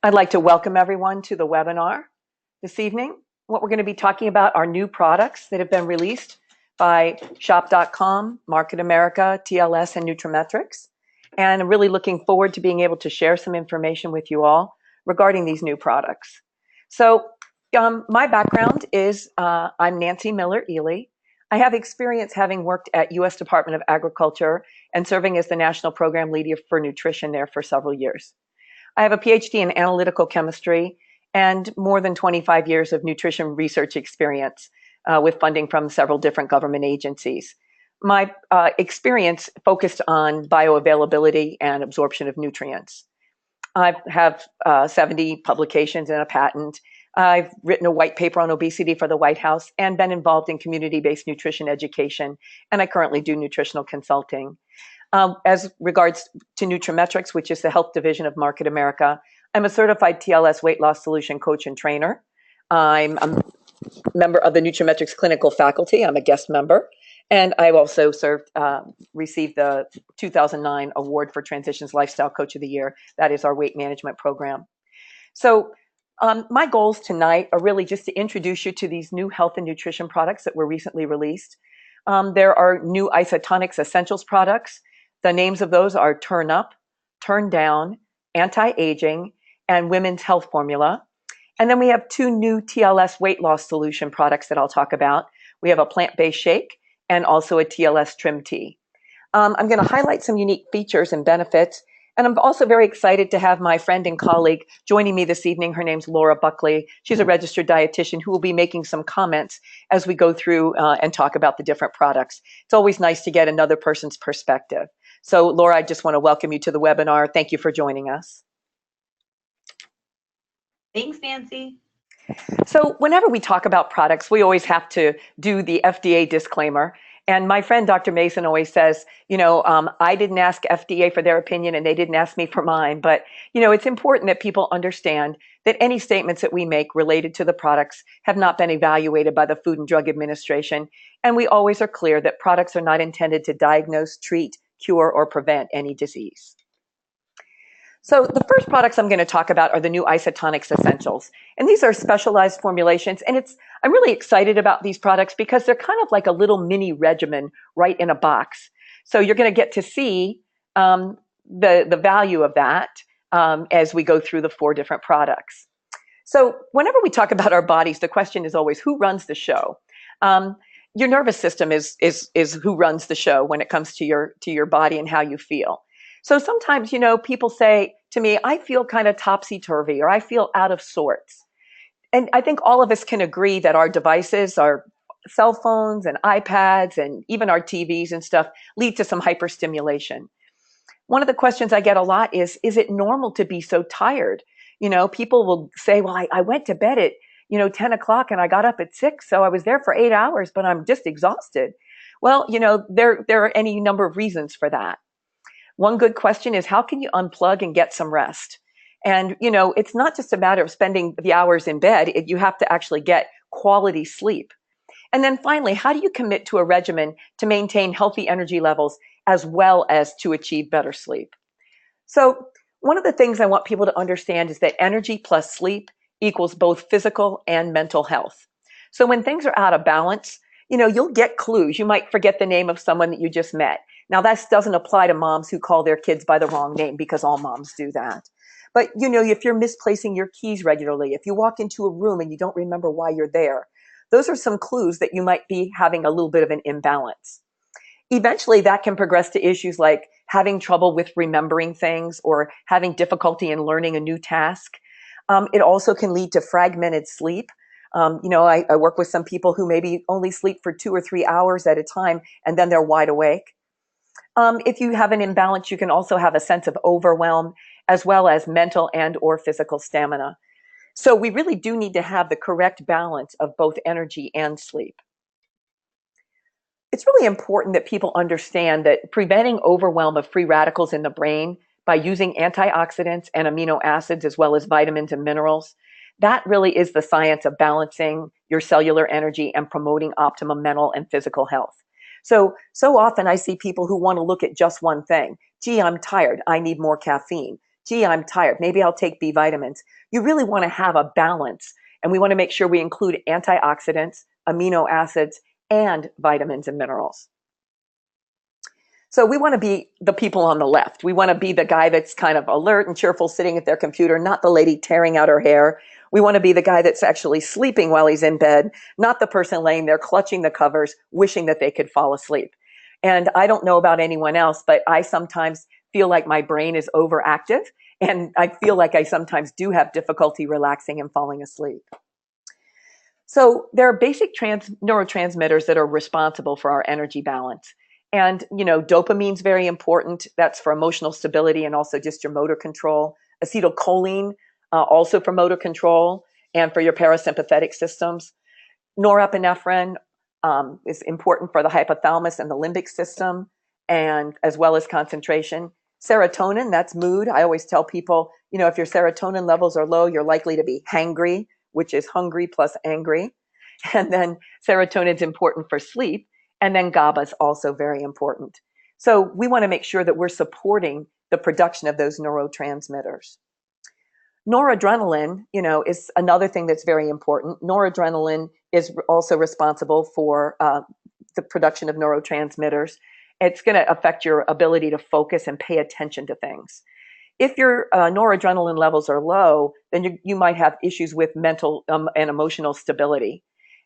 I'd like to welcome everyone to the webinar this evening. What we're going to be talking about are new products that have been released by Shop.com, Market America, TLS, and Nutrimetrics. And I'm really looking forward to being able to share some information with you all regarding these new products. So my background is I'm Nancy Miller-Ely. I have experience having worked at U.S. Department of Agriculture and serving as the National Program Leader for Nutrition there for several years. I have a PhD in analytical chemistry and more than 25 years of nutrition research experience with funding from several different government agencies. My experience focused on bioavailability and absorption of nutrients. I have 70 publications and a patent. I've written a white paper on obesity for the White House and been involved in community-based nutrition education, and I currently do nutritional consulting. As regards to Nutrimetrics, which is the health division of Market America, I'm a certified TLS weight loss solution coach and trainer. I'm a member of the Nutrimetrics clinical faculty. I'm a guest member. And I've also received the 2009 award for Transitions Lifestyle Coach of the Year. That is our weight management program. So my goals tonight are really just to introduce you to these new health and nutrition products that were recently released. There are new Isotonics Essentials products. The names of those are Turn Up, Turn Down, Anti-Aging, and Women's Health Formula. And then we have two new TLS weight loss solution products that I'll talk about. We have a plant-based shake and also a TLS trim tea. I'm going to highlight some unique features and benefits. And I'm also very excited to have my friend and colleague joining me this evening. Her name's Laura Buckley. She's a registered dietitian who will be making some comments as we go through and talk about the different products. It's always nice to get another person's perspective. So Laura, I just want to welcome you to the webinar. Thank you for joining us. Thanks, Nancy. So whenever we talk about products, we always have to do the FDA disclaimer. And my friend, Dr. Mason, always says, I didn't ask FDA for their opinion and they didn't ask me for mine. But, it's important that people understand that any statements that we make related to the products have not been evaluated by the Food and Drug Administration. And we always are clear that products are not intended to diagnose, treat, cure, or prevent any disease. So the first products I'm going to talk about are the new Isotonics Essentials. And these are specialized formulations. And I'm really excited about these products because they're kind of like a little mini regimen right in a box. So you're going to get to see the value of that as we go through the four different products. So whenever we talk about our bodies, the question is always, who runs the show? Your nervous system is who runs the show when it comes to your body and how you feel. So sometimes, people say to me, I feel kind of topsy-turvy or I feel out of sorts. And I think all of us can agree that our devices, our cell phones and iPads and even our TVs and stuff lead to some hyperstimulation. One of the questions I get a lot is it normal to be so tired? People will say, well, I went to bed at, 10 o'clock and I got up at 6. So I was there for 8 hours, but I'm just exhausted. Well, there are any number of reasons for that. One good question is, how can you unplug and get some rest? And, it's not just a matter of spending the hours in bed. You have to actually get quality sleep. And then finally, how do you commit to a regimen to maintain healthy energy levels as well as to achieve better sleep? So one of the things I want people to understand is that energy plus sleep equals both physical and mental health. So when things are out of balance, you'll get clues. You might forget the name of someone that you just met. Now, that doesn't apply to moms who call their kids by the wrong name because all moms do that. But, if you're misplacing your keys regularly, if you walk into a room and you don't remember why you're there, those are some clues that you might be having a little bit of an imbalance. Eventually, that can progress to issues like having trouble with remembering things or having difficulty in learning a new task. It also can lead to fragmented sleep. I work with some people who maybe only sleep for 2 or 3 hours at a time, and then they're wide awake. If you have an imbalance, you can also have a sense of overwhelm, as well as mental and or physical stamina. So we really do need to have the correct balance of both energy and sleep. It's really important that people understand that preventing overwhelm of free radicals in the brain by using antioxidants and amino acids, as well as vitamins and minerals, that really is the science of balancing your cellular energy and promoting optimum mental and physical health. So often I see people who want to look at just one thing. Gee, I'm tired. I need more caffeine. gee, I'm tired, maybe I'll take B vitamins. You really want to have a balance, and we want to make sure we include antioxidants, amino acids, and vitamins and minerals. So we want to be the people on the left. We want to be the guy that's kind of alert and cheerful sitting at their computer, not the lady tearing out her hair. We want to be the guy that's actually sleeping while he's in bed, not the person laying there clutching the covers, wishing that they could fall asleep. And I don't know about anyone else, but I sometimes feel like my brain is overactive, and I feel like I sometimes do have difficulty relaxing and falling asleep. So there are basic neurotransmitters that are responsible for our energy balance. And, dopamine is very important. That's for emotional stability and also just your motor control. Acetylcholine, also for motor control and for your parasympathetic systems. Norepinephrine is important for the hypothalamus and the limbic system, and as well as concentration. Serotonin, that's mood. I always tell people, if your serotonin levels are low, you're likely to be hangry, which is hungry plus angry. And then serotonin is important for sleep. And then GABA is also very important. So we want to make sure that we're supporting the production of those neurotransmitters. Noradrenaline, is another thing that's very important. Noradrenaline is also responsible for the production of neurotransmitters. It's going to affect your ability to focus and pay attention to things. If your noradrenaline levels are low, then you might have issues with mental and emotional stability.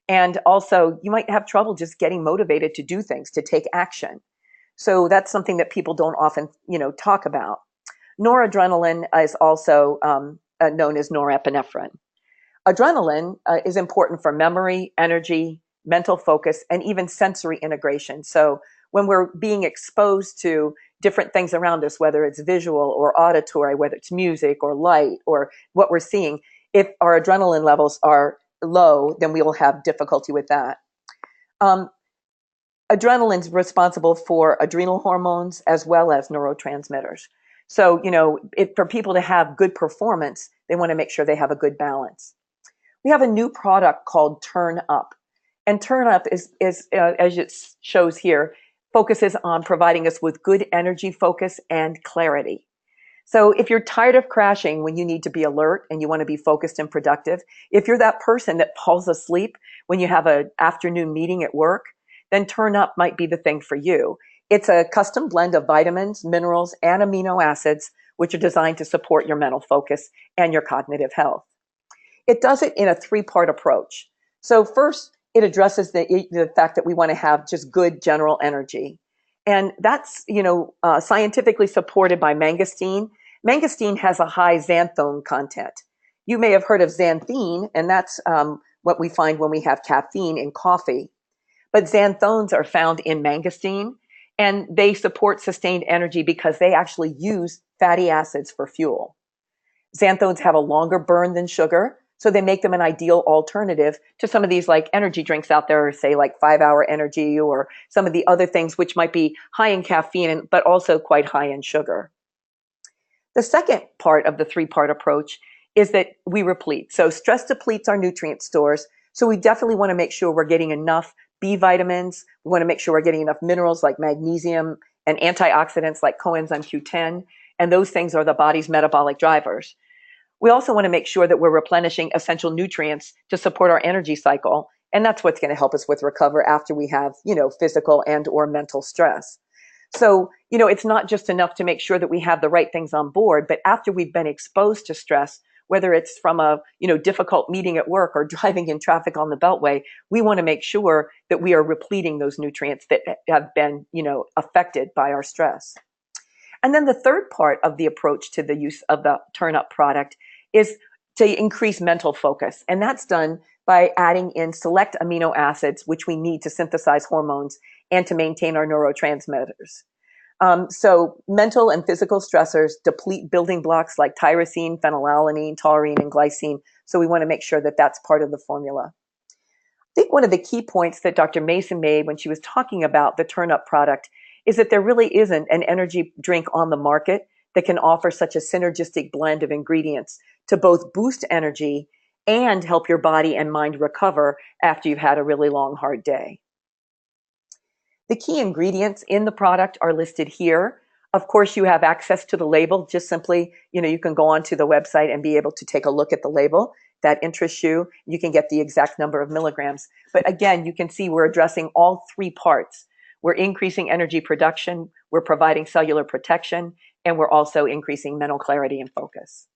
And also, you might have trouble just getting motivated to do things, to take action. So that's something that people don't often, talk about. Noradrenaline is also known as norepinephrine. Adrenaline is important for memory, energy, mental focus, and even sensory integration. So when we're being exposed to different things around us, whether it's visual or auditory, whether it's music or light or what we're seeing, if our adrenaline levels are low, then we will have difficulty with that. Adrenaline is responsible for adrenal hormones as well as neurotransmitters. So, for people to have good performance, they want to make sure they have a good balance. We have a new product called Turn Up. And Turn Up is as it shows here, focuses on providing us with good energy focus and clarity. So if you're tired of crashing when you need to be alert and you want to be focused and productive, if you're that person that falls asleep when you have an afternoon meeting at work, then Turn Up might be the thing for you. It's a custom blend of vitamins, minerals, and amino acids, which are designed to support your mental focus and your cognitive health. It does it in a three-part approach. So first, it addresses the fact that we want to have just good general energy. And that's, scientifically supported by mangosteen. Mangosteen has a high xanthone content. You may have heard of xanthine, and that's what we find when we have caffeine in coffee. But xanthones are found in mangosteen, and they support sustained energy because they actually use fatty acids for fuel. Xanthones have a longer burn than sugar, so they make them an ideal alternative to some of these like energy drinks out there, say like 5-Hour Energy or some of the other things which might be high in caffeine, but also quite high in sugar. The second part of the three-part approach is that we replete. So stress depletes our nutrient stores. So we definitely want to make sure we're getting enough B vitamins. We want to make sure we're getting enough minerals like magnesium and antioxidants like coenzyme Q10. And those things are the body's metabolic drivers. We also want to make sure that we're replenishing essential nutrients to support our energy cycle. And that's what's going to help us with recover after we have, physical and or mental stress. So, it's not just enough to make sure that we have the right things on board, but after we've been exposed to stress, whether it's from a, difficult meeting at work or driving in traffic on the Beltway, we want to make sure that we are repleting those nutrients that have been, affected by our stress. And then the third part of the approach to the use of the Turn Up product is to increase mental focus. And that's done by adding in select amino acids, which we need to synthesize hormones and to maintain our neurotransmitters. So mental and physical stressors deplete building blocks like tyrosine, phenylalanine, taurine, and glycine. So we want to make sure that that's part of the formula. I think one of the key points that Dr. Mason made when she was talking about the Turn Up product is that there really isn't an energy drink on the market that can offer such a synergistic blend of ingredients to both boost energy and help your body and mind recover after you've had a really long, hard day. The key ingredients in the product are listed here. Of course, you have access to the label. Just simply, you can go onto the website and be able to take a look at the label that interests you. You can get the exact number of milligrams. But again, you can see we're addressing all three parts. We're increasing energy production, we're providing cellular protection, and we're also increasing mental clarity and focus.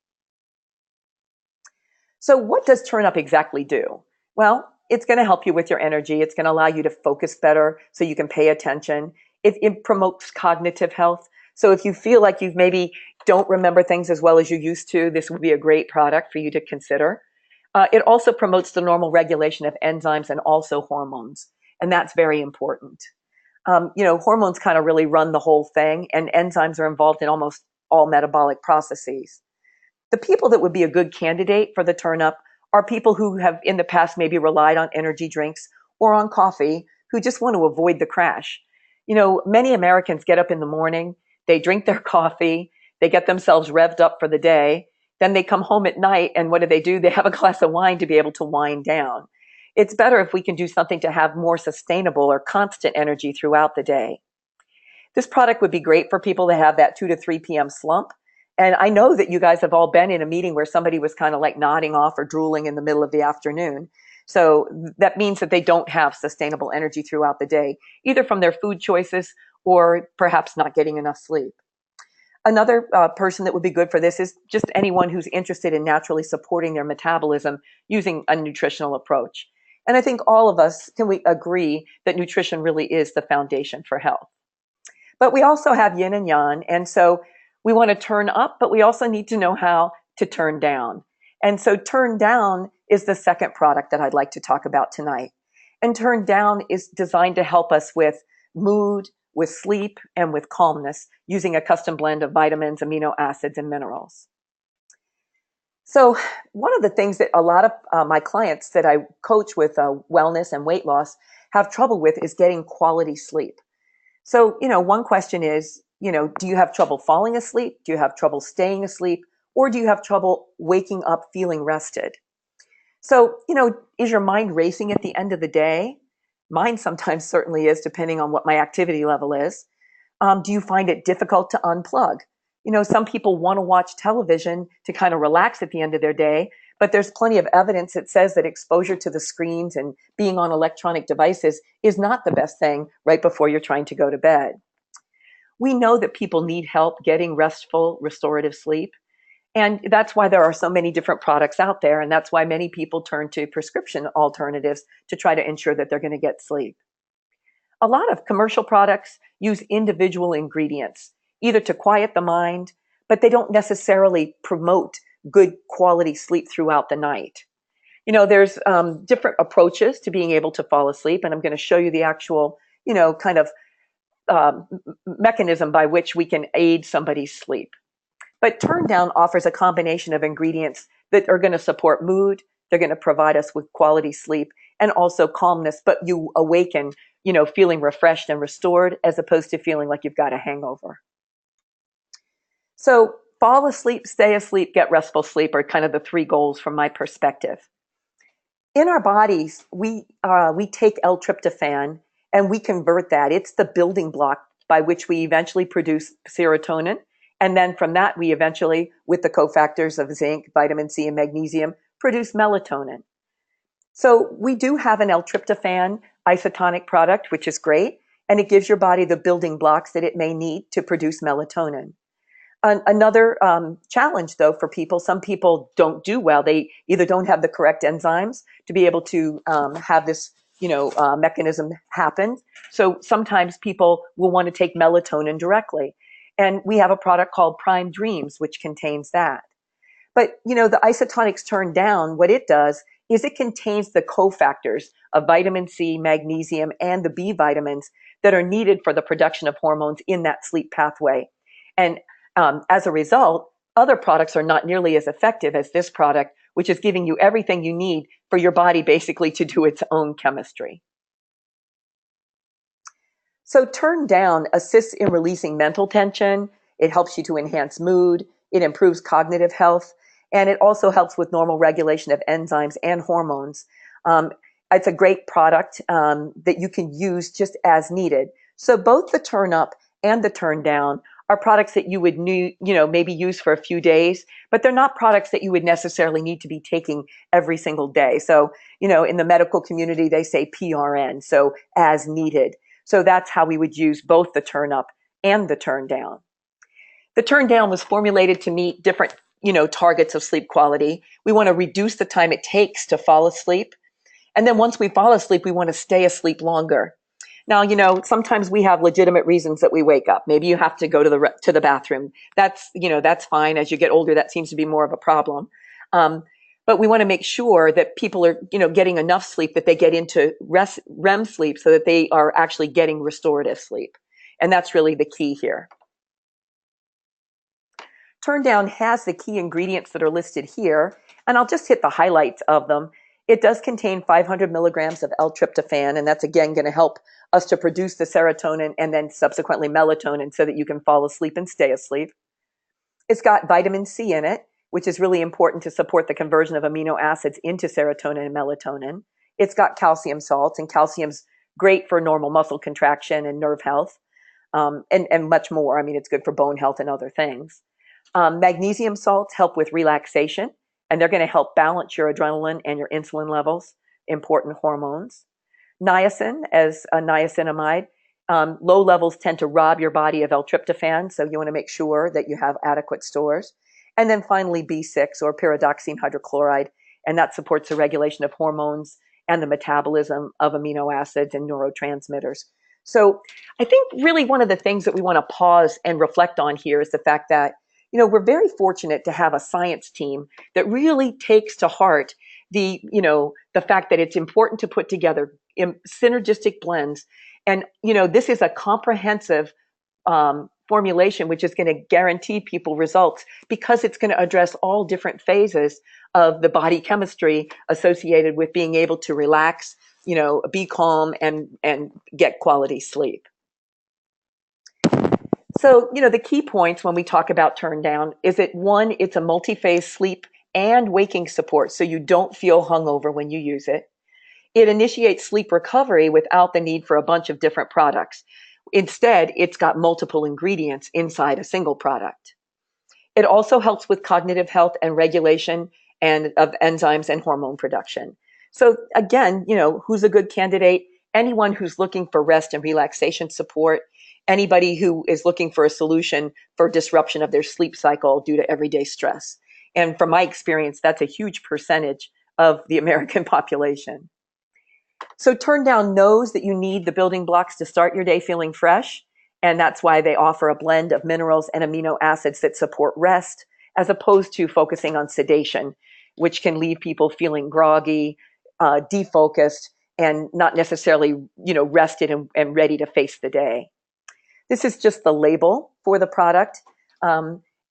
So what does Turn Up exactly do? Well, it's going to help you with your energy. It's going to allow you to focus better so you can pay attention. It promotes cognitive health. So if you feel like you maybe don't remember things as well as you used to, this would be a great product for you to consider. It also promotes the normal regulation of enzymes and also hormones, and that's very important. Hormones kind of really run the whole thing, and enzymes are involved in almost all metabolic processes. The people that would be a good candidate for the Turn Up are people who have in the past maybe relied on energy drinks or on coffee, who just want to avoid the crash. Many Americans get up in the morning, they drink their coffee, they get themselves revved up for the day, then they come home at night, and what do? They have a glass of wine to be able to wind down. It's better if we can do something to have more sustainable or constant energy throughout the day. This product would be great for people that have that 2 to 3 p.m. slump. And I know that you guys have all been in a meeting where somebody was kind of like nodding off or drooling in the middle of the afternoon. So that means that they don't have sustainable energy throughout the day, either from their food choices or perhaps not getting enough sleep. Another person that would be good for this is just anyone who's interested in naturally supporting their metabolism using a nutritional approach. And I think all of us can we agree that nutrition really is the foundation for health. But we also have yin and yang, and so we want to turn up, but we also need to know how to turn down. And so Turn Down is the second product that I'd like to talk about tonight. And Turn Down is designed to help us with mood, with sleep, and with calmness using a custom blend of vitamins, amino acids, and minerals. So one of the things that a lot of my clients that I coach with wellness and weight loss have trouble with is getting quality sleep. So, one question is, do you have trouble falling asleep? Do you have trouble staying asleep? Or do you have trouble waking up feeling rested? So, is your mind racing at the end of the day? Mine sometimes certainly is, depending on what my activity level is. Do you find it difficult to unplug? Some people want to watch television to kind of relax at the end of their day, but there's plenty of evidence that says that exposure to the screens and being on electronic devices is not the best thing right before you're trying to go to bed. We know that people need help getting restful, restorative sleep. And that's why there are so many different products out there. And that's why many people turn to prescription alternatives to try to ensure that they're going to get sleep. A lot of commercial products use individual ingredients, either to quiet the mind, but they don't necessarily promote good quality sleep throughout the night. There's different approaches to being able to fall asleep, and I'm going to show you the actual, kind of mechanism by which we can aid somebody's sleep. But Turn Down offers a combination of ingredients that are going to support mood, they're going to provide us with quality sleep and also calmness, but you awaken, feeling refreshed and restored as opposed to feeling like you've got a hangover. So fall asleep, stay asleep, get restful sleep are kind of the three goals from my perspective. In our bodies, we take L-tryptophan and we convert that. It's the building block by which we eventually produce serotonin. And then from that, we eventually, with the cofactors of zinc, vitamin C, and magnesium, produce melatonin. So we do have an L-tryptophan isotonic product, which is great, and it gives your body the building blocks that it may need to produce melatonin. Another challenge, though, for people, some people don't do well. They either don't have the correct enzymes to be able to have this, mechanism happen. So sometimes people will want to take melatonin directly. And we have a product called Prime Dreams, which contains that. But, the isotonics Turn Down, what it does is it contains the cofactors of vitamin C, magnesium, and the B vitamins that are needed for the production of hormones in that sleep pathway. And as a result, other products are not nearly as effective as this product, which is giving you everything you need for your body basically to do its own chemistry. So Turn Down assists in releasing mental tension. It helps you to enhance mood. It improves cognitive health. And it also helps with normal regulation of enzymes and hormones. It's a great product that you can use just as needed. So both the Turn Up and the Turn Down are products that you would maybe use for a few days, but they're not products that you would necessarily need to be taking every single day. So, in the medical community, they say PRN, so as needed. So that's how we would use both the turn up and the turn down. The turn down was formulated to meet different, targets of sleep quality. We want to reduce the time it takes to fall asleep. And then once we fall asleep, we want to stay asleep longer. Now, sometimes we have legitimate reasons that we wake up. Maybe you have to go to the bathroom. That's fine. As you get older, that seems to be more of a problem. But we want to make sure that people are, getting enough sleep, that they get into REM sleep so that they are actually getting restorative sleep. And that's really the key here. Turn down has the key ingredients that are listed here, and I'll just hit the highlights of them. It does contain 500 milligrams of L-tryptophan, and that's again going to help us to produce the serotonin and then subsequently melatonin so that you can fall asleep and stay asleep. It's got vitamin C in it, which is really important to support the conversion of amino acids into serotonin and melatonin. It's got calcium salts, and calcium's great for normal muscle contraction and nerve health, and much more. I mean, it's good for bone health and other things. Magnesium salts help with relaxation, and they're going to help balance your adrenaline and your insulin levels, important hormones. Niacin, as a niacinamide, low levels tend to rob your body of L-tryptophan, so you want to make sure that you have adequate stores. And then finally, B6, or pyridoxine hydrochloride, and that supports the regulation of hormones and the metabolism of amino acids and neurotransmitters. So I think really one of the things that we want to pause and reflect on here is the fact that we're very fortunate to have a science team that really takes to heart the fact that it's important to put together synergistic blends. And, this is a comprehensive formulation, which is going to guarantee people results because it's going to address all different phases of the body chemistry associated with being able to relax, be calm and get quality sleep. So, the key points when we talk about turn down is that one, it's a multi-phase sleep and waking support, so you don't feel hungover when you use it. It initiates sleep recovery without the need for a bunch of different products. Instead, it's got multiple ingredients inside a single product. It also helps with cognitive health and regulation and of enzymes and hormone production. So again, who's a good candidate? Anyone who's looking for rest and relaxation support, anybody who is looking for a solution for disruption of their sleep cycle due to everyday stress. And from my experience, that's a huge percentage of the American population. So Turn Down knows that you need the building blocks to start your day feeling fresh, and that's why they offer a blend of minerals and amino acids that support rest, as opposed to focusing on sedation, which can leave people feeling groggy, defocused, and not necessarily, rested and ready to face the day. This is just the label for the product.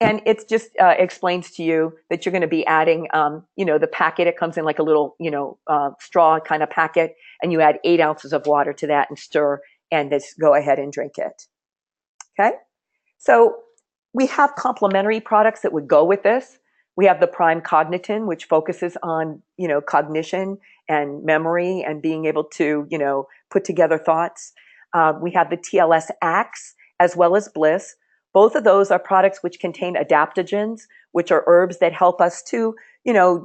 And it just explains to you that you're going to be adding, the packet. It comes in like a little, straw kind of packet, and you add 8 ounces of water to that and stir, and just go ahead and drink it. Okay. So we have complementary products that would go with this. We have the Prime Cognitin, which focuses on, cognition and memory and being able to, put together thoughts. We have the TLS Axe as well as Bliss. Both of those are products which contain adaptogens, which are herbs that help us to,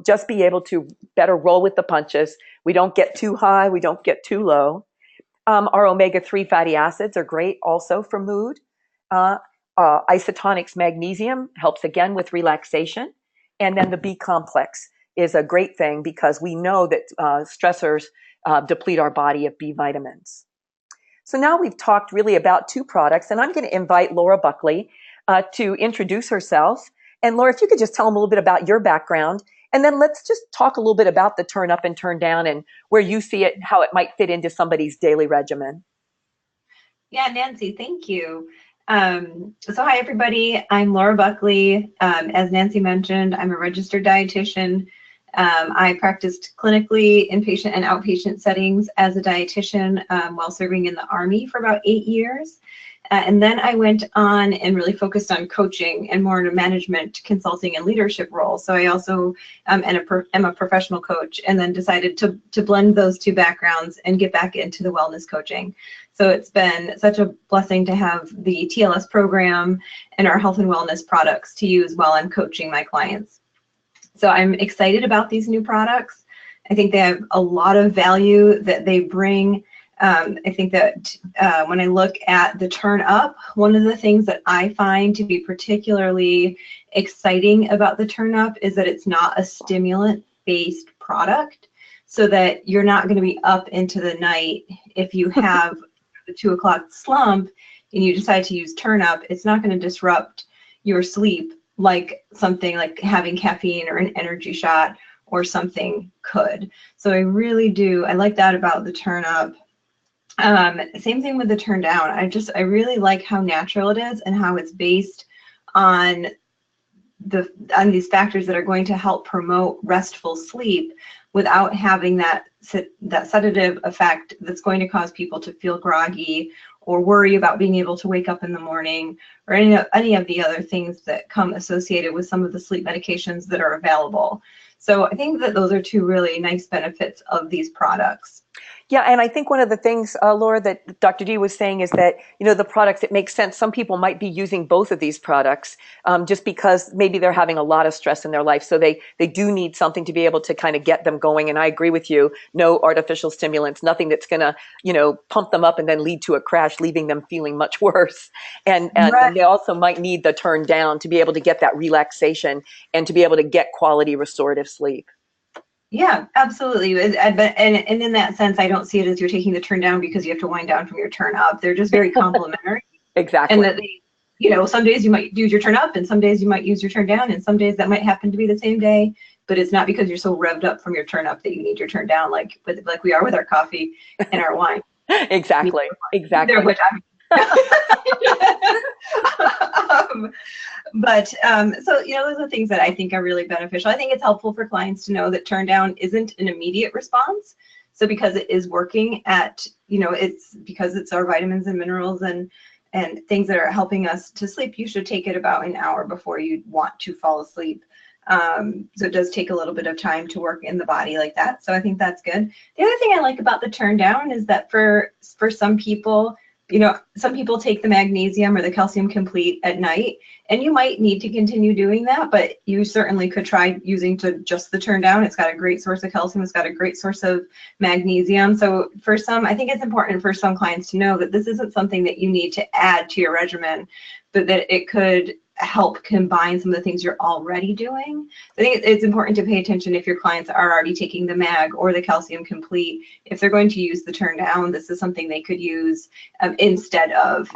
just be able to better roll with the punches. We don't get too high. We don't get too low. Our omega-3 fatty acids are great also for mood. Isotonics magnesium helps again with relaxation. And then the B complex is a great thing because we know that stressors deplete our body of B vitamins. So now we've talked really about 2 products, and I'm going to invite Laura Buckley to introduce herself. And Laura, if you could just tell them a little bit about your background, and then let's just talk a little bit about the turn up and turn down and where you see it, how it might fit into somebody's daily regimen. Yeah, Nancy, thank you. So hi, everybody. I'm Laura Buckley. As Nancy mentioned, I'm a registered dietitian. I practiced clinically inpatient and outpatient settings as a dietitian while serving in the Army for about 8 years. And then I went on and really focused on coaching and more in a management, consulting, and leadership role. So I also am a professional coach, and then decided to blend those two backgrounds and get back into the wellness coaching. So it's been such a blessing to have the TLS program and our health and wellness products to use while I'm coaching my clients. So I'm excited about these new products. I think they have a lot of value that they bring. I think that when I look at the Turn Up, one of the things that I find to be particularly exciting about the Turn Up is that it's not a stimulant-based product, so that you're not going to be up into the night if you have the 2 o'clock slump and you decide to use Turn Up. It's not going to disrupt your sleep like something like having caffeine or an energy shot or something could. So I really do, I like that about the Turn Up. Same thing with the Turn Down. I really like how natural it is and how it's based on these factors that are going to help promote restful sleep without having that sedative effect that's going to cause people to feel groggy or worry about being able to wake up in the morning, or any of the other things that come associated with some of the sleep medications that are available. So I think that those are two really nice benefits of these products. Yeah, and I think one of the things, Laura, that Dr. D was saying is that, the products, it makes sense. Some people might be using both of these products just because maybe they're having a lot of stress in their life. So they do need something to be able to kind of get them going. And I agree with you. No artificial stimulants, nothing that's going to, pump them up and then lead to a crash, leaving them feeling much worse. And Right. they also might need the turn down to be able to get that relaxation and to be able to get quality restorative sleep. Yeah, absolutely. And in that sense, I don't see it as you're taking the Turn Down because you have to wind down from your Turn Up. They're just very complementary. Exactly. And that some days you might use your Turn Up and some days you might use your Turn Down, and some days that might happen to be the same day, but it's not because you're so revved up from your Turn Up that you need your Turn Down like we are with our coffee and our wine. Exactly. Exactly. Which But so those are things that I think are really beneficial. I think it's helpful for clients to know that Turn Down isn't an immediate response. So because it is working at, it's because it's our vitamins and minerals and things that are helping us to sleep, you should take it about an hour before you want to fall asleep. So it does take a little bit of time to work in the body like that. So I think that's good. The other thing I like about the Turn Down is that for some people, some people take the magnesium or the calcium complete at night, and you might need to continue doing that, but you certainly could try using just the Turn Down. It's got a great source of calcium. It's got a great source of magnesium. So I think it's important for some clients to know that this isn't something that you need to add to your regimen, but that it could help combine some of the things you're already doing. I think it's important to pay attention if your clients are already taking the mag or the calcium complete. If they're going to use the Turn Down, this is something they could use instead of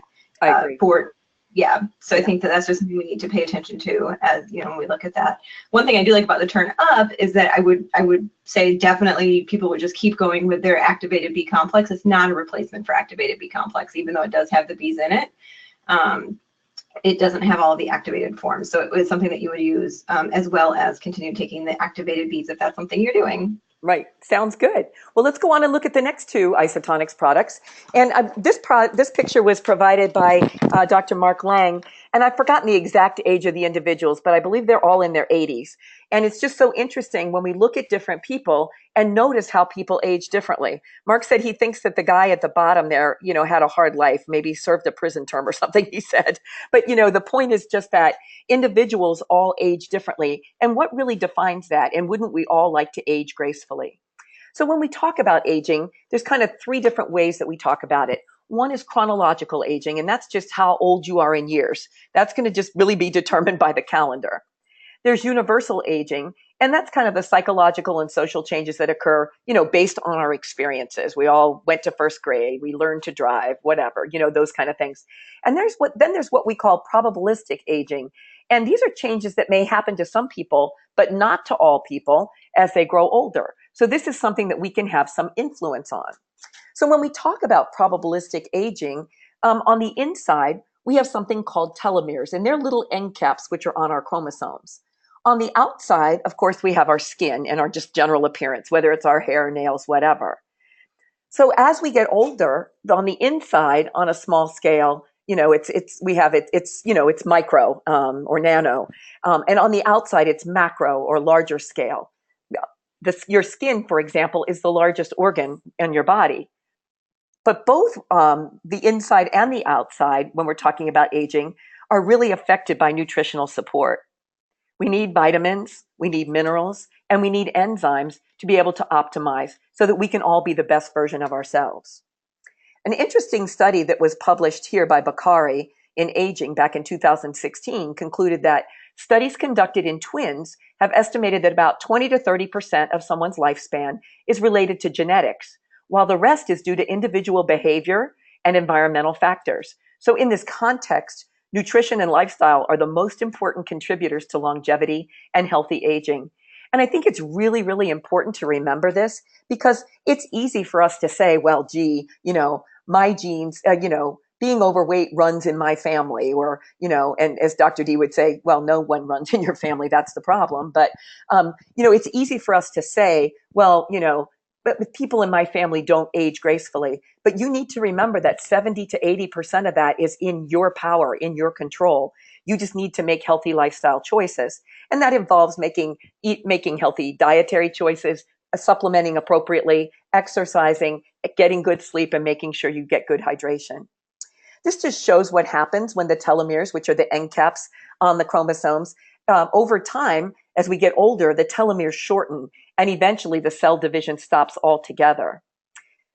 So I think that's just something we need to pay attention to as when we look at that. One thing I do like about the Turn Up is that I would say definitely people would just keep going with their activated B complex. It's not a replacement for activated B complex, even though it does have the Bs in it. It doesn't have all the activated forms. So it was something that you would use as well as continue taking the activated Bs if that's something you're doing. Right. Sounds good. Well, let's go on and look at the next two Isotonics products. And this picture was provided by Dr. Mark Lang. And I've forgotten the exact age of the individuals, but I believe they're all in their 80s. And it's just so interesting when we look at different people and notice how people age differently. Mark said he thinks that the guy at the bottom there, had a hard life, maybe served a prison term or something, he said. But, the point is just that individuals all age differently. And what really defines that? And wouldn't we all like to age gracefully? So when we talk about aging, there's kind of three different ways that we talk about it. One is chronological aging, and that's just how old you are in years. That's going to just really be determined by the calendar. There's universal aging, and that's kind of the psychological and social changes that occur, based on our experiences. We all went to first grade, we learned to drive, whatever, those kind of things. And there's what we call probabilistic aging. And these are changes that may happen to some people, but not to all people as they grow older. So this is something that we can have some influence on. So when we talk about probabilistic aging, on the inside, we have something called telomeres, and they're little end caps which are on our chromosomes. On the outside, of course, we have our skin and our just general appearance, whether it's our hair, nails, whatever. So as we get older, on the inside, on a small scale, we have it, it's micro or nano. And on the outside, it's macro or larger scale. Your skin, for example, is the largest organ in your body. But both the inside and the outside, when we're talking about aging, are really affected by nutritional support. We need vitamins, we need minerals, and we need enzymes to be able to optimize so that we can all be the best version of ourselves. An interesting study that was published here by Bakari in Aging back in 2016 concluded that studies conducted in twins have estimated that about 20 to 30% of someone's lifespan is related to genetics, while the rest is due to individual behavior and environmental factors. So in this context, nutrition and lifestyle are the most important contributors to longevity and healthy aging. And I think it's really, really important to remember this because it's easy for us to say, well, gee, my genes, being overweight runs in my family, or, and as Dr. D would say, well, no one runs in your family. That's the problem. But, it's easy for us to say, well, but people in my family don't age gracefully. But you need to remember that 70 to 80% of that is in your power, in your control. You just need to make healthy lifestyle choices. And that involves making healthy dietary choices, supplementing appropriately, exercising, getting good sleep, and making sure you get good hydration. This just shows what happens when the telomeres, which are the end caps on the chromosomes, over time, as we get older, the telomeres shorten, and eventually the cell division stops altogether.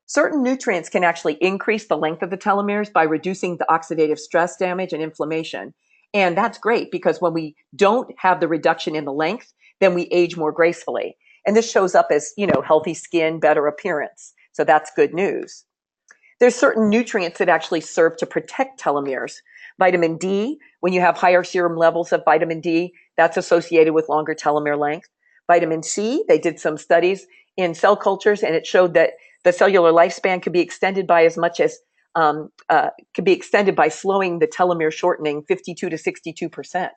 Certain nutrients can actually increase the length of the telomeres by reducing the oxidative stress damage and inflammation. And that's great because when we don't have the reduction in the length, then we age more gracefully. And this shows up as, healthy skin, better appearance. So that's good news. There's certain nutrients that actually serve to protect telomeres. Vitamin D, when you have higher serum levels of vitamin D, that's associated with longer telomere length. Vitamin C, they did some studies in cell cultures, and it showed that the cellular lifespan could be extended by as much as could be extended by slowing the telomere shortening 52 to 62%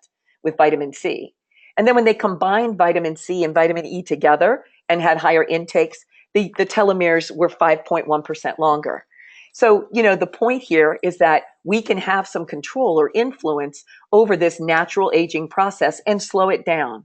with vitamin C. And then when they combined vitamin C and vitamin E together and had higher intakes, the telomeres were 5.1% longer. So, the point here is that we can have some control or influence over this natural aging process and slow it down.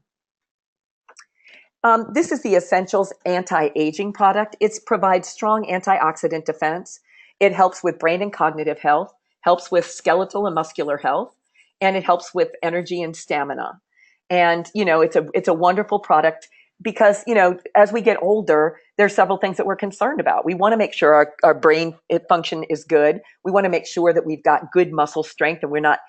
This is the Essentials anti-aging product. It provides strong antioxidant defense. It helps with brain and cognitive health, helps with skeletal and muscular health, and it helps with energy and stamina. And, it's a wonderful product because, as we get older, there's several things that we're concerned about. We want to make sure our brain function is good. We want to make sure that we've got good muscle strength and we're not,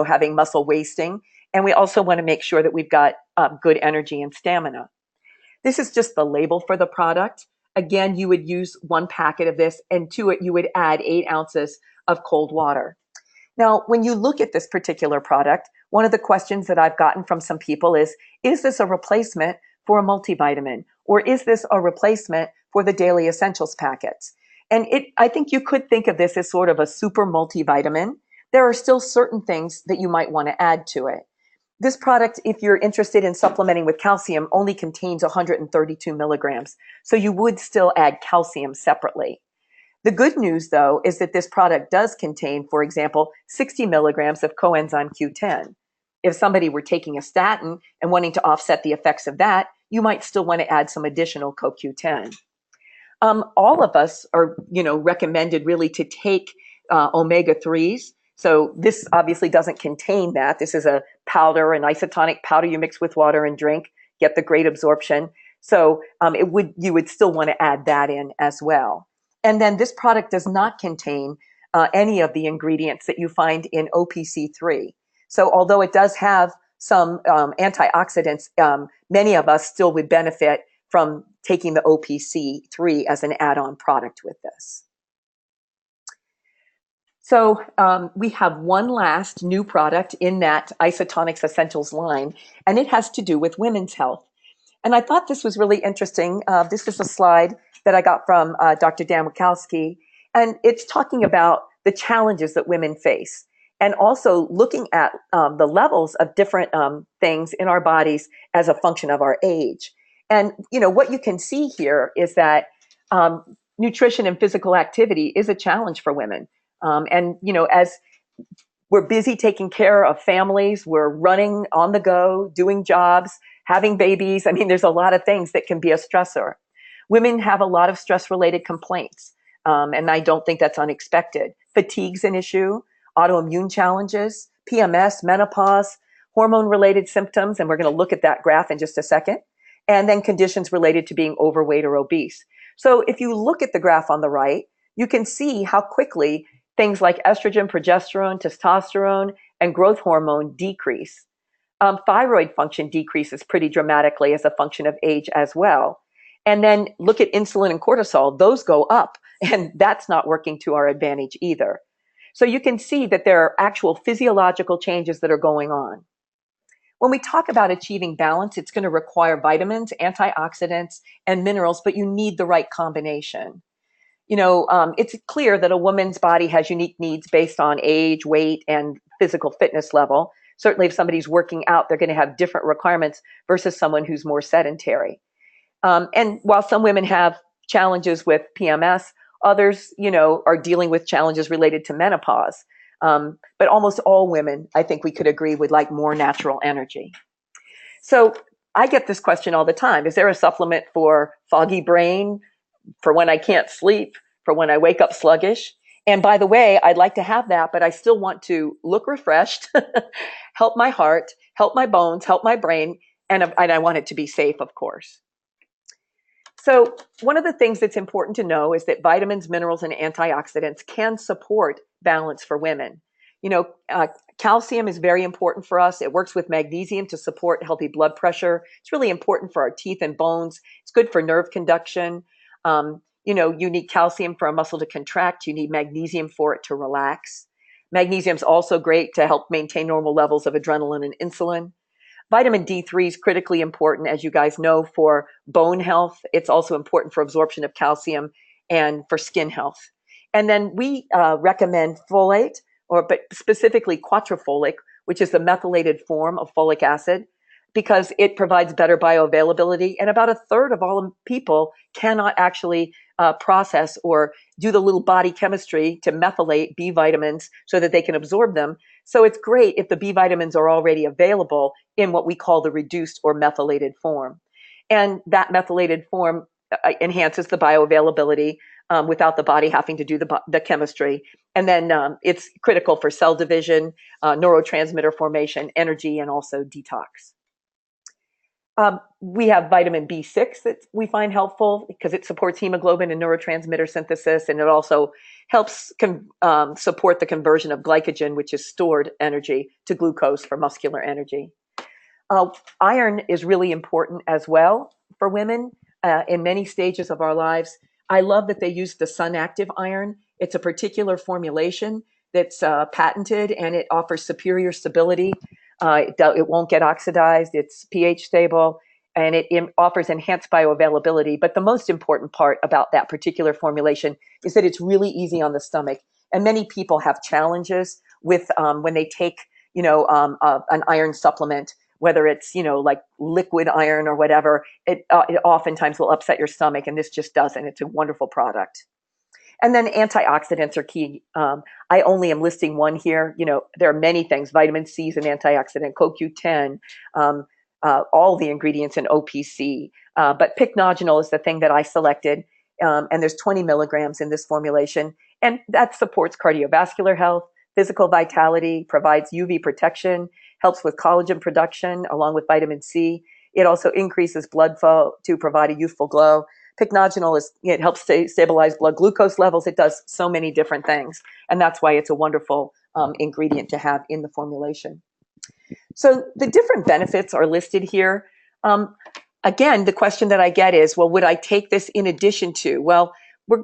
having muscle wasting. And we also want to make sure that we've got good energy and stamina. This is just the label for the product. Again, you would use 1 packet of this, and to it you would add 8 ounces of cold water. Now, when you look at this particular product, one of the questions that I've gotten from some people is this a replacement for a multivitamin? Or is this a replacement for the Daily Essentials packets? And I think you could think of this as sort of a super multivitamin. There are still certain things that you might want to add to it. This product, if you're interested in supplementing with calcium, only contains 132 milligrams. So you would still add calcium separately. The good news, though, is that this product does contain, for example, 60 milligrams of coenzyme Q10. If somebody were taking a statin and wanting to offset the effects of that, you might still want to add some additional CoQ10. All of us are, recommended really to take omega-3s. So this obviously doesn't contain that. This is a powder, an isotonic powder you mix with water and drink, get the great absorption. So you would still want to add that in as well. And then this product does not contain any of the ingredients that you find in OPC3. So although it does have some antioxidants, many of us still would benefit from taking the OPC3 as an add-on product with this. So we have one last new product in that Isotonics Essentials line, and it has to do with women's health. And I thought this was really interesting. This is a slide that I got from Dr. Dan Wachowski, and it's talking about the challenges that women face, and also looking at the levels of different things in our bodies as a function of our age. And what you can see here is that nutrition and physical activity is a challenge for women. And as we're busy taking care of families. We're running on the go, doing jobs, having babies. I mean, there's a lot of things that can be a stressor. Women have a lot of stress related complaints. And I don't think that's unexpected. Fatigue's an issue, autoimmune challenges, PMS, menopause, hormone related symptoms. And we're going to look at that graph in just a second. And then conditions related to being overweight or obese. So if you look at the graph on the right, you can see how quickly things like estrogen, progesterone, testosterone, and growth hormone decrease. Thyroid function decreases pretty dramatically as a function of age as well. And then look at insulin and cortisol, those go up, and that's not working to our advantage either. So you can see that there are actual physiological changes that are going on. When we talk about achieving balance, it's going to require vitamins, antioxidants, and minerals, but you need the right combination. It's clear that a woman's body has unique needs based on age, weight, and physical fitness level. Certainly, if somebody's working out, they're going to have different requirements versus someone who's more sedentary. And while some women have challenges with PMS, others, are dealing with challenges related to menopause. But almost all women, I think we could agree, would like more natural energy. So I get this question all the time. Is there a supplement for foggy brain, for when I can't sleep, for when I wake up sluggish? And by the way, I'd like to have that, but I still want to look refreshed, help my heart, help my bones, help my brain, and I want it to be safe, of course. So one of the things that's important to know is that vitamins, minerals, and antioxidants can support balance for women. Calcium is very important for us. It works with magnesium to support healthy blood pressure. It's really important for our teeth and bones. It's good for nerve conduction. You need calcium for a muscle to contract. You need magnesium for it to relax. Magnesium is also great to help maintain normal levels of adrenaline and insulin. Vitamin D3 is critically important, as you guys know, for bone health. It's also important for absorption of calcium and for skin health. And then we recommend folate, but specifically quatrefolate, which is the methylated form of folic acid, because it provides better bioavailability. And about a third of all people cannot actually process or do the little body chemistry to methylate B vitamins so that they can absorb them. So it's great if the B vitamins are already available in what we call the reduced or methylated form. And that methylated form enhances the bioavailability without the body having to do the chemistry. And then it's critical for cell division, neurotransmitter formation, energy, and also detox. We have vitamin B6 that we find helpful because it supports hemoglobin and neurotransmitter synthesis, and it also helps support the conversion of glycogen, which is stored energy, to glucose for muscular energy. Iron is really important as well for women in many stages of our lives. I love that they use the Sun Active iron. It's a particular formulation that's patented, and it offers superior stability. It won't get oxidized. It's pH stable, and it offers enhanced bioavailability. But the most important part about that particular formulation is that it's really easy on the stomach. And many people have challenges with when they take, an iron supplement, whether it's, like liquid iron or whatever. It oftentimes will upset your stomach, and this just doesn't. It's a wonderful product. And then antioxidants are key. I only am listing one here. There are many things. Vitamin C is an antioxidant, CoQ10, all the ingredients in OPC. But pycnogenol is the thing that I selected. And there's 20 milligrams in this formulation. And that supports cardiovascular health, physical vitality, provides UV protection, helps with collagen production along with vitamin C. It also increases blood flow to provide a youthful glow. Pycnogenol it helps stabilize blood glucose levels. It does so many different things. And that's why it's a wonderful ingredient to have in the formulation. So the different benefits are listed here. Again, the question that I get is, well, would I take this in addition to? Well,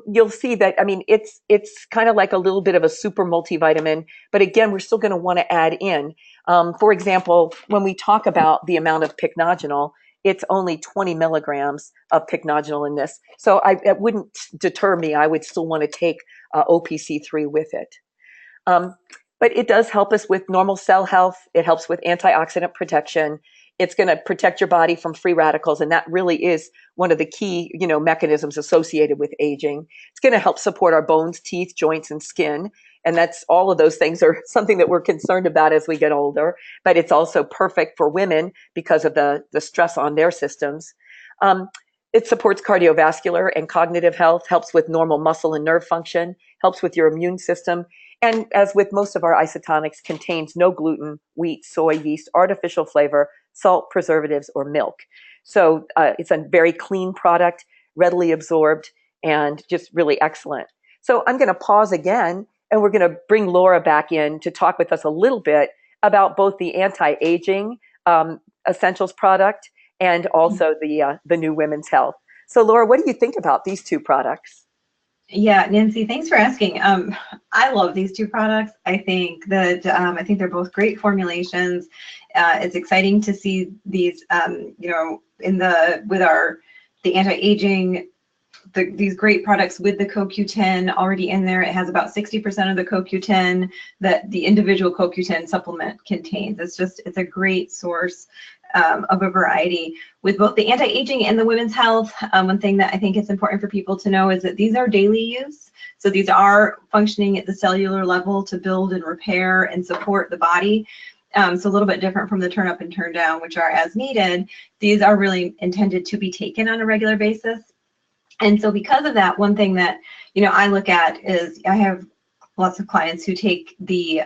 you'll see that, it's kind of like a little bit of a super multivitamin, but again, we're still going to want to add in. For example, when we talk about the amount of pycnogenol, it's only 20 milligrams of pycnogenol in this. So it wouldn't deter me. I would still want to take OPC3 with it. But it does help us with normal cell health. It helps with antioxidant protection. It's going to protect your body from free radicals. And that really is one of the key, mechanisms associated with aging. It's going to help support our bones, teeth, joints, and skin. And that's all of those things are something that we're concerned about as we get older. But it's also perfect for women because of the stress on their systems. Um, it supports cardiovascular and cognitive health, helps with normal muscle and nerve function, helps with your immune system, and as with most of our isotonics, contains no gluten, wheat, soy, yeast, artificial flavor, salt, preservatives, or milk. So it's a very clean product, readily absorbed, and just really excellent. So I'm going to pause again, and we're going to bring Laura back in to talk with us a little bit about both the anti-aging essentials product and also the new women's health. So Laura, what do you think about these two products? Yeah, Nancy, thanks for asking. I love these two products. I think that I think they're both great formulations. It's exciting to see these, in the anti-aging, these great products with the CoQ10 already in there. It has about 60% of the CoQ10 that the individual CoQ10 supplement contains. It's a great source of a variety. With both the anti-aging and the women's health, one thing that I think is important for people to know is that these are daily use. So these are functioning at the cellular level to build and repair and support the body. So a little bit different from the turn up and turn down, which are as needed. These are really intended to be taken on a regular basis. And so because of that, one thing that, I look at is I have lots of clients who take the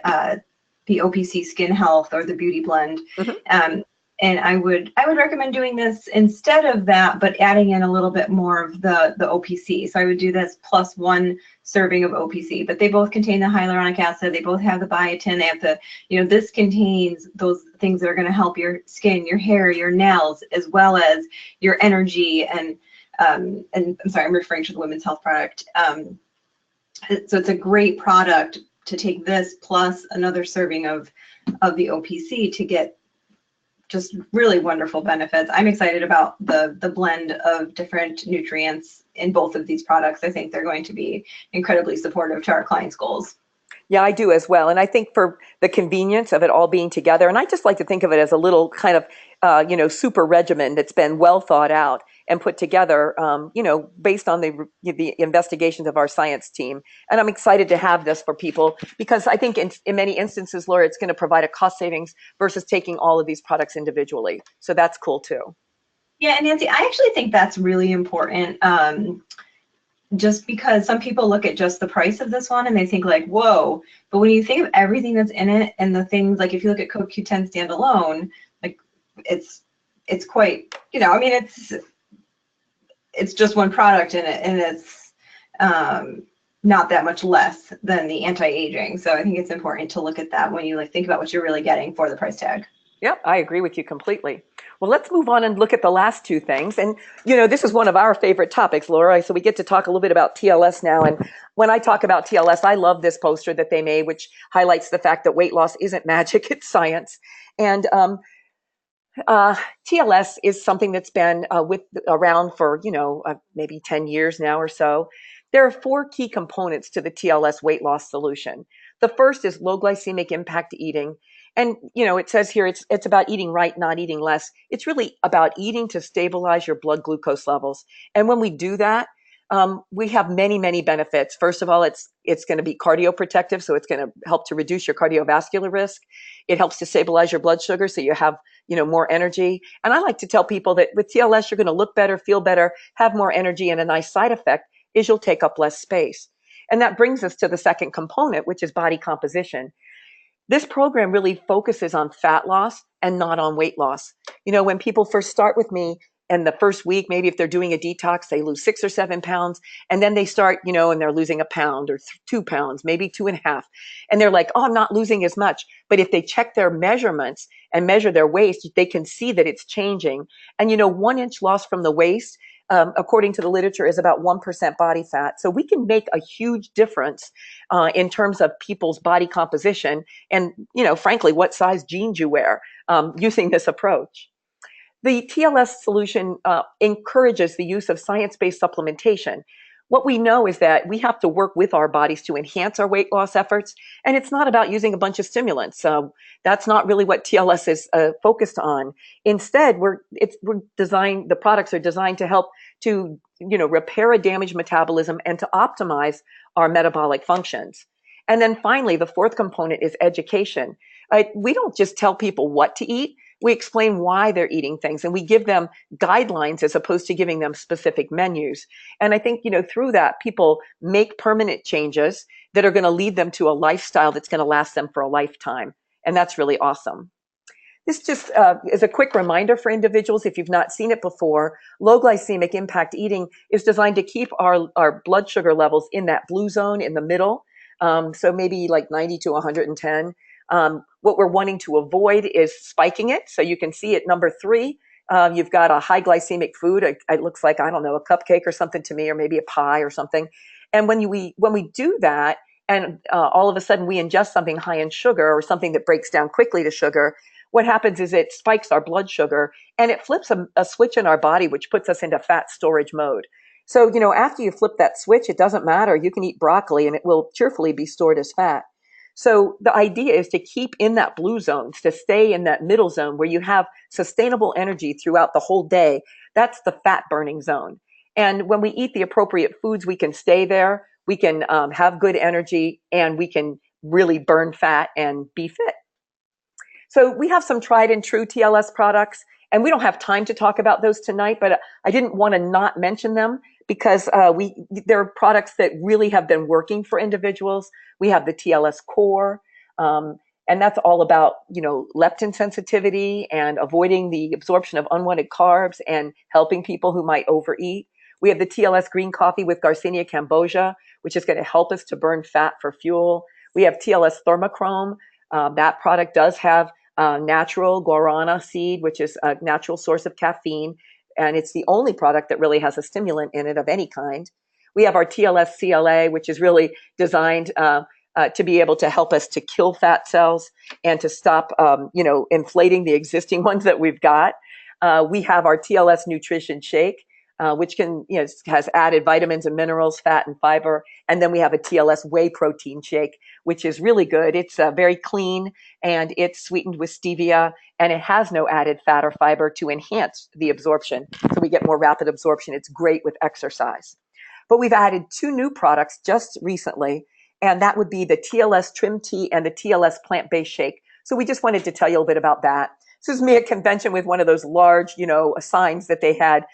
OPC Skin Health or the Beauty Blend. Mm-hmm. And I would recommend doing this instead of that, but adding in a little bit more of the OPC. So I would do this plus 1 serving of OPC, but they both contain the hyaluronic acid. They both have the biotin. They have this contains those things that are going to help your skin, your hair, your nails, as well as your energy. And I'm sorry, I'm referring to the women's health product. So it's a great product to take this plus another serving of the OPC to get just really wonderful benefits. I'm excited about the blend of different nutrients in both of these products. I think they're going to be incredibly supportive to our clients' goals. Yeah, I do as well. And I think for the convenience of it all being together, and I just like to think of it as a little kind of, super regimen that's been well thought out and put together, based on the investigations of our science team. And I'm excited to have this for people because I think in many instances, Laura, it's going to provide a cost savings versus taking all of these products individually. So that's cool too. Yeah, and Nancy, I actually think that's really important. Just because some people look at just the price of this one and they think like, whoa, but when you think of everything that's in it and the things, like if you look at CoQ10 standalone, like it's quite, it's just one product in it, and it's not that much less than the anti-aging. So I think it's important to look at that when you think about what you're really getting for the price tag. Yep, I agree with you completely. Well, let's move on and look at the last two things. And, this is one of our favorite topics, Laura. So we get to talk a little bit about TLS now. And when I talk about TLS, I love this poster that they made, which highlights the fact that weight loss isn't magic, it's science. And TLS is something that's been around for, maybe 10 years now or so. There are 4 key components to the TLS weight loss solution. The first is low glycemic impact eating. And, it says here it's about eating right, not eating less. It's really about eating to stabilize your blood glucose levels. And when we do that, we have many, many benefits. First of all, it's going to be cardioprotective, so it's going to help to reduce your cardiovascular risk. It helps to stabilize your blood sugar, so you have, more energy. And I like to tell people that with TLS, you're going to look better, feel better, have more energy, and a nice side effect is you'll take up less space. And that brings us to the second component, which is body composition. This program really focuses on fat loss and not on weight loss. When people first start with me and the first week, maybe if they're doing a detox, they lose 6 or 7 pounds. And then they start, and they're losing a pound or 2 pounds, maybe 2.5. And they're like, oh, I'm not losing as much. But if they check their measurements and measure their waist, they can see that it's changing. And, 1 inch loss from the waist, according to the literature, is about 1% body fat. So we can make a huge difference in terms of people's body composition and, frankly, what size jeans you wear using this approach. The TLS solution encourages the use of science-based supplementation. What we know is that we have to work with our bodies to enhance our weight loss efforts, and it's not about using a bunch of stimulants. That's not really what TLS is focused on. Instead, the products are designed to help to repair a damaged metabolism and to optimize our metabolic functions. And then finally, the fourth component is education. We don't just tell people what to eat. We explain why they're eating things, and we give them guidelines as opposed to giving them specific menus. And I think, through that, people make permanent changes that are going to lead them to a lifestyle that's going to last them for a lifetime. And that's really awesome. This just is a quick reminder for individuals. If you've not seen it before, low glycemic impact eating is designed to keep our blood sugar levels in that blue zone in the middle. So maybe like 90 to 110. What we're wanting to avoid is spiking it. So you can see at number 3, you've got a high glycemic food. It looks like, I don't know, a cupcake or something to me, or maybe a pie or something. And when we do that, and all of a sudden we ingest something high in sugar or something that breaks down quickly to sugar, what happens is it spikes our blood sugar and it flips a switch in our body, which puts us into fat storage mode. So, after you flip that switch, it doesn't matter. You can eat broccoli and it will cheerfully be stored as fat. So the idea is to keep in that blue zone, to stay in that middle zone where you have sustainable energy throughout the whole day. That's the fat burning zone. And when we eat the appropriate foods, we can stay there. We can have good energy, and we can really burn fat and be fit. So we have some tried and true TLS products, and we don't have time to talk about those tonight, but I didn't want to not mention them because they're products that really have been working for individuals. We have the TLS Core, and that's all about, leptin sensitivity and avoiding the absorption of unwanted carbs and helping people who might overeat. We have the TLS Green Coffee with Garcinia cambogia, which is going to help us to burn fat for fuel. We have TLS Thermochrome. That product does have natural guarana seed, which is a natural source of caffeine, and it's the only product that really has a stimulant in it of any kind. We have our TLS CLA, which is really designed to be able to help us to kill fat cells and to stop, inflating the existing ones that we've got. We have our TLS Nutrition Shake, which has added vitamins and minerals, fat and fiber. And then we have a TLS Whey Protein Shake, which is really good. It's very clean, and it's sweetened with stevia, and it has no added fat or fiber to enhance the absorption. So we get more rapid absorption. It's great with exercise. But we've added 2 new products just recently, and that would be the TLS Trim Tea and the TLS Plant-Based Shake. So we just wanted to tell you a little bit about that. This is me at convention with one of those large, signs that they had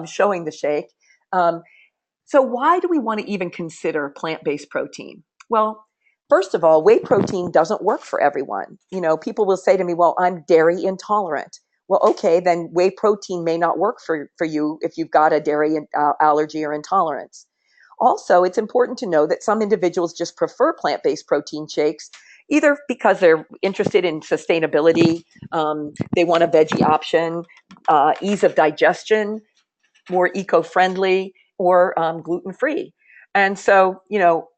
showing the shake. So why do we want to even consider plant-based protein? Well, first of all, whey protein doesn't work for everyone. People will say to me, well, I'm dairy intolerant. Well, okay, then whey protein may not work for you if you've got a dairy allergy or intolerance. Also, it's important to know that some individuals just prefer plant-based protein shakes, either because they're interested in sustainability, they want a veggie option, ease of digestion, more eco-friendly, or gluten-free. And so,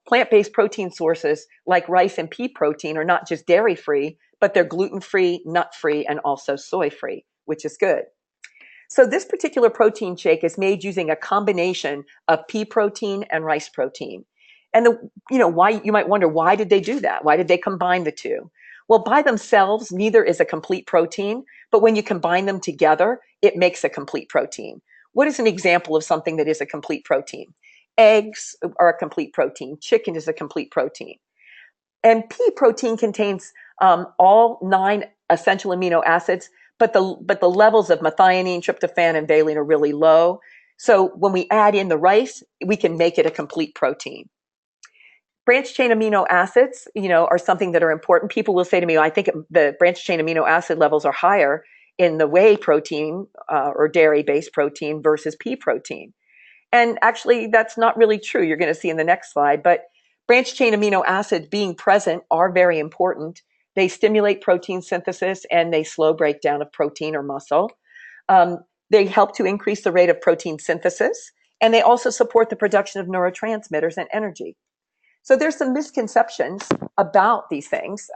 plant-based protein sources like rice and pea protein are not just dairy-free, but they're gluten-free, nut-free, and also soy-free, which is good. So this particular protein shake is made using a combination of pea protein and rice protein. And why, you might wonder, why did they do that? Why did they combine the two? Well, by themselves, neither is a complete protein, but when you combine them together, it makes a complete protein. What is an example of something that is a complete protein? Eggs are a complete protein. Chicken is a complete protein. And pea protein contains all 9 essential amino acids, but the levels of methionine, tryptophan, and valine are really low. So when we add in the rice, we can make it a complete protein. Branched chain amino acids, are something that are important. People will say to me, I think the branched chain amino acid levels are higher in the whey protein or dairy-based protein versus pea protein. And actually, that's not really true. You're going to see in the next slide. But branched chain amino acids being present are very important. They stimulate protein synthesis, and they slow breakdown of protein or muscle. They help to increase the rate of protein synthesis, and they also support the production of neurotransmitters and energy. So there's some misconceptions about these things.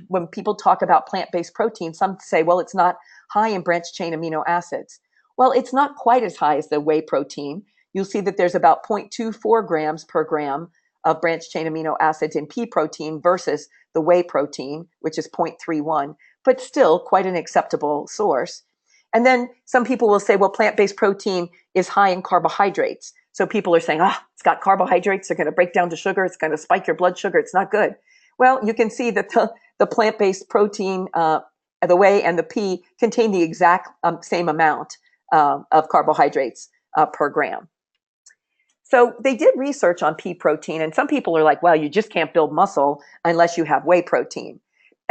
When people talk about plant-based protein, some say, well, it's not high in branched chain amino acids. Well, it's not quite as high as the whey protein. You'll see that there's about 0.24 grams per gram of branched chain amino acids in pea protein versus the whey protein, which is 0.31, but still quite an acceptable source. And then some people will say, well, plant-based protein is high in carbohydrates. So people are saying, it's got carbohydrates, they're going to break down to sugar, it's going to spike your blood sugar, it's not good. Well, you can see that the plant-based protein, the whey and the pea, contain the exact same amount of carbohydrates per gram. So they did research on pea protein, and some people are like, well, you just can't build muscle unless you have whey protein.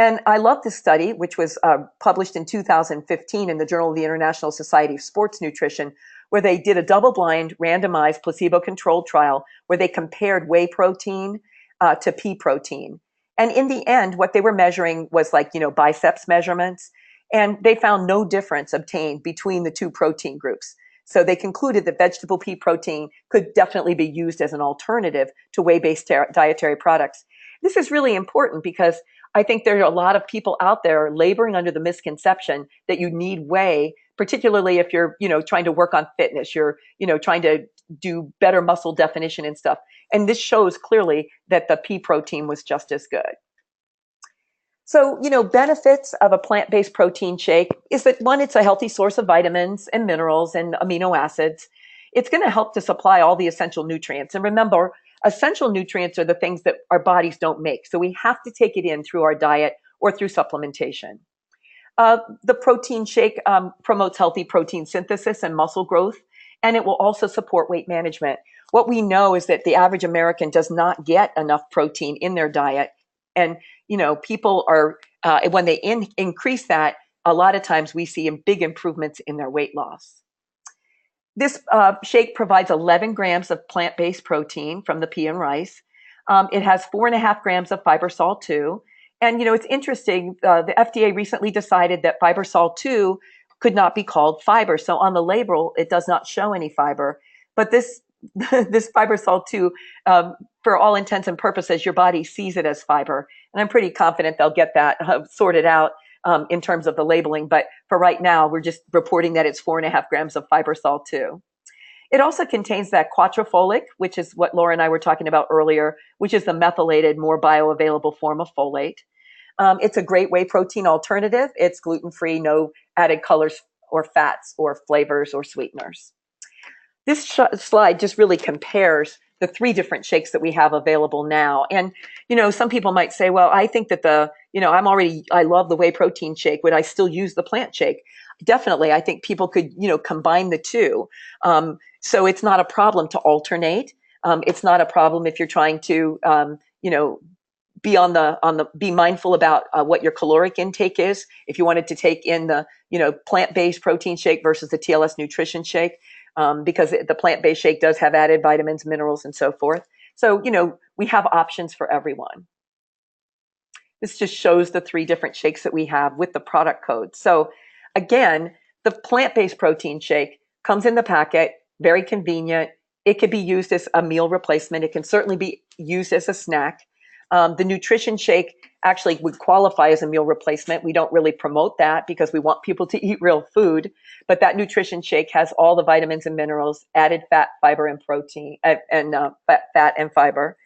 And I love this study, which was published in 2015 in the Journal of the International Society of Sports Nutrition, where they did a double-blind, randomized, placebo-controlled trial where they compared whey protein to pea protein. And in the end, what they were measuring was biceps measurements, and they found no difference obtained between the two protein groups. So they concluded that vegetable pea protein could definitely be used as an alternative to whey-based dietary products. This is really important because I think there are a lot of people out there laboring under the misconception that you need whey, particularly if you're, trying to work on fitness, you're, trying to do better muscle definition and stuff. And this shows clearly that the pea protein was just as good. So, benefits of a plant-based protein shake is that, one, it's a healthy source of vitamins and minerals and amino acids. It's going to help to supply all the essential nutrients. And remember, essential nutrients are the things that our bodies don't make. So we have to take it in through our diet or through supplementation. The protein shake promotes healthy protein synthesis and muscle growth, and it will also support weight management. What we know is that the average American does not get enough protein in their diet. And, people are, when they increase that, a lot of times we see big improvements in their weight loss. This shake provides 11 grams of plant-based protein from the pea and rice. It has 4.5 grams of Fibersol 2. And, it's interesting, the FDA recently decided that Fibersol 2 could not be called fiber. So on the label, it does not show any fiber. But this Fibersol 2, for all intents and purposes, your body sees it as fiber. And I'm pretty confident they'll get that sorted out in terms of the labeling. But for right now, we're just reporting that it's 4.5 grams of Fibersol 2. It also contains that quatropolic, which is what Laura and I were talking about earlier, which is the methylated, more bioavailable form of folate. It's a great whey protein alternative. It's gluten-free, no added colors or fats or flavors or sweeteners. This slide just really compares the 3 different shakes that we have available now. And, some people might say, well, I think that I love the whey protein shake. Would I still use the plant shake? Definitely. I think people could, combine the two. So it's not a problem to alternate. It's not a problem if you're trying to, be mindful about what your caloric intake is. If you wanted to take in the, plant-based protein shake versus the TLS nutrition shake, because the plant-based shake does have added vitamins, minerals, and so forth. So, we have options for everyone. This just shows the 3 different shakes that we have with the product code. So again, the plant-based protein shake comes in the packet, very convenient. It could be used as a meal replacement. It can certainly be used as a snack. The nutrition shake actually would qualify as a meal replacement. We don't really promote that because we want people to eat real food, but that nutrition shake has all the vitamins and minerals, added fat, fiber, and protein, fat and fiber.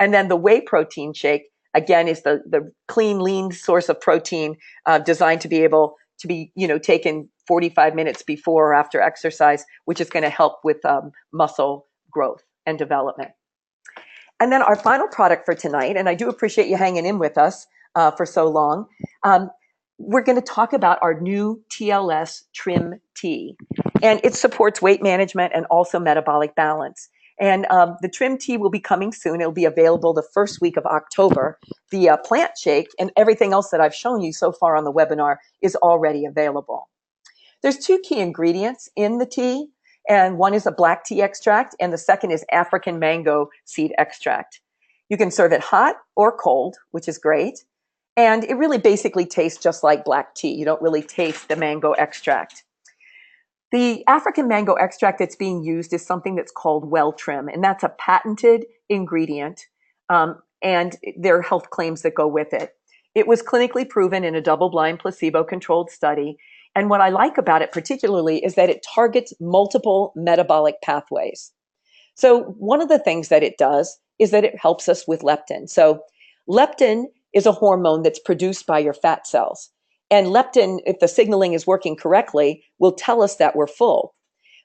And then the whey protein shake, again, is the clean, lean source of protein designed to be able to be, taken 45 minutes before or after exercise, which is going to help with muscle growth and development. And then our final product for tonight, and I do appreciate you hanging in with us for so long, we're going to talk about our new TLS Trim Tea. And it supports weight management and also metabolic balance. And the Trim Tea will be coming soon. It'll be available the first week of October. The plant shake and everything else that I've shown you so far on the webinar is already available. There's 2 key ingredients in the tea. And one is a black tea extract, and the second is African mango seed extract. You can serve it hot or cold, which is great. And it really basically tastes just like black tea. You don't really taste the mango extract. The African mango extract that's being used is something that's called Well-Trim, and that's a patented ingredient, and there are health claims that go with it. It was clinically proven in a double-blind placebo-controlled study. And what I like about it particularly is that it targets multiple metabolic pathways. So one of the things that it does is that it helps us with leptin. So leptin is a hormone that's produced by your fat cells. And leptin, if the signaling is working correctly, will tell us that we're full.